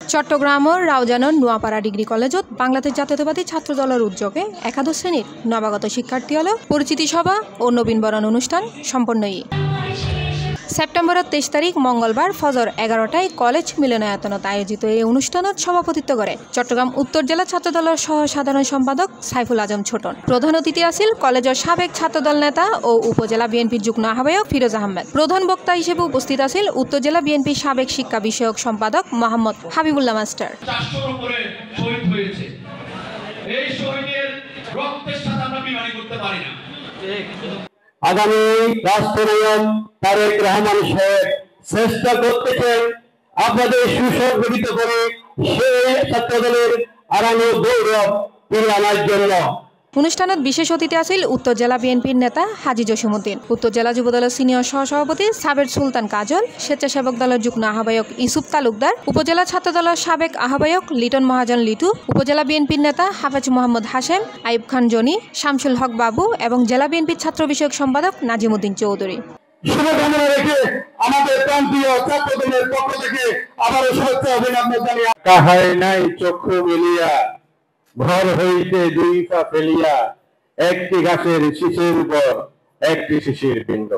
চট্টগ্রামৰ ৰাউজানৰ Noapara degree কলেজত বাংলাদেশ জাতীয়তাবাদী ছাত্র দলের উদ্যোগে একাদশ শ্রেণীর নবাগত শিক্ষার্থীসকলৰ পরিচিতি সভা ও নবীনবরণ অনুষ্ঠান সম্পন্ন। সেপ্টেম্বরের 23 তারিখ মঙ্গলবার ফজর 11টায় কলেজ মিলনায়তনত আয়োজিত এই অনুষ্ঠানত সভাপতিত্ব করে চট্টগ্রাম উত্তর জেলা ছাত্রদলের সহ সাধারণ সম্পাদক সাইফুল আজম ছোটন। প্রধান অতিথি আছিল কলেজের সাবেক ছাত্রদল নেতা ও উপজেলা বিএনপির যুগ্ম আহ্বায়ক ফিরোজ আহমেদ। প্রধান বক্তা হিসেবে উপস্থিত আছিল উত্তর জেলা বিএনপির সাবেক শিক্ষা বিষয়ক সম্পাদক মোহাম্মদ হাবিবুল্লাহ মাস্টার। আগামী রাষ্ট্রনায়ক তারেক রহমান সাহেব চেষ্টা করতেছেন আপনাদের সুসংগঠিত করে সেই ছাত্রদলের আরানো গৌরব ফিরিয়ে আনার জন্য। অনুষ্ঠানত বিশেষ অতিথি আছিল উত্তর জেলা বিএনপির নেতা হাজি জসিমউদ্দিন, উত্তর জেলা যুবদলের সিনিয়র সহসভাপতি সাবের সুলতান কাজল, স্বেচ্ছাসেবক দলের যুগ্ম আহ্বায়ক ইউসুফ তালুকদার, উপজেলা ছাত্রদলের সাবেক আহ্বায়ক লিটন মহাজন লিটু, উপজেলা বিএনপির নেতা হাফেজ মোহাম্মদ হাশেম, আইব খান জনি, শামসুল হক বাবু এবং জেলা বিএনপির ছাত্র বিষয়ক সম্পাদক নাজিমউদ্দিন চৌধুরী। শুভকামনা রেখে আমাদের প্রান্তীয় ছাত্রদলের পক্ষ থেকে আবারও শুভেচ্ছা অভিনন্দন জানিয়ে কাহায় নাই চক্ষু মিলিয়া ঘর হইতে দুই পা ফেলিয়া একটি গাছের শিশির উপর একটি শিশির পিণ্ড।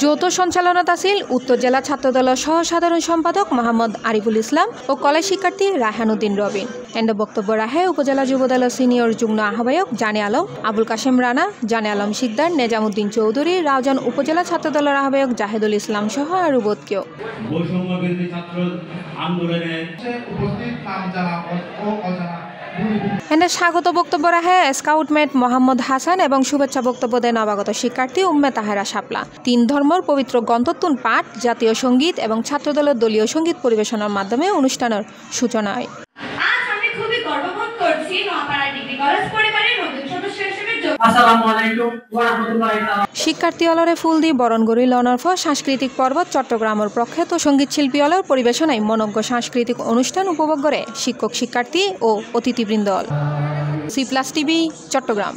যৌথ সঞ্চালনাত আছিল উত্তর জেলা ছাত্রদলের সহ সাধারণ সম্পাদক মোহাম্মদ আরিফুল ইসলাম ও কলেজ শিক্ষার্থী রায়হান উদ্দিন রবিন। এন্ড বক্তব্য রাখে উপজেলা যুবদলের সিনিয়র যুগ্ম আহ্বায়ক জানে আলম, আবুল কাশেম রানা, জানে আলম শিকদার, নেজামউদ্দিন চৌধুরী, রাউজান উপজেলা ছাত্রদলের আহ্বায়ক জাহেদুল ইসলাম সহ আরো বোধ কেউ। এনে স্বাগত বক্তব্য রাখে স্কাউটমেট মোহাম্মদ হাসান এবং শুভেচ্ছা বক্তব্য দেন নবাগত শিক্ষার্থী উম্মে তাহেরা শাপলা। তিন ধর্মর পবিত্র গ্রন্থতুন পাঠ, জাতীয় সঙ্গীত এবং ছাত্রদলের দলীয় সঙ্গীত পরিবেশনের মাধ্যমে অনুষ্ঠানের সূচনা হয়। আজ আমি খুবই গর্ববোধ করছি নোয়াপাড়া ডিগ্রি কলেজ পরিবারের নতুন সদস্য হিসেবে আসসালামু আলাইকুম ওয়া রাহমাতুল্লাহি তাআলা। শিক্ষার্থী অলরে ফুল দিয়ে বরণ গড়ি লওয়ার পর সাংস্কৃতিক পর্ব চট্টগ্রামের প্রখ্যাত সঙ্গীত শিল্পী অলর পরিবেশনায় মনোজ্ঞ সাংস্কৃতিক অনুষ্ঠান উপভোগ করে শিক্ষক শিক্ষার্থী ও অতিথিবৃন্দ। C plus TV Chittagong.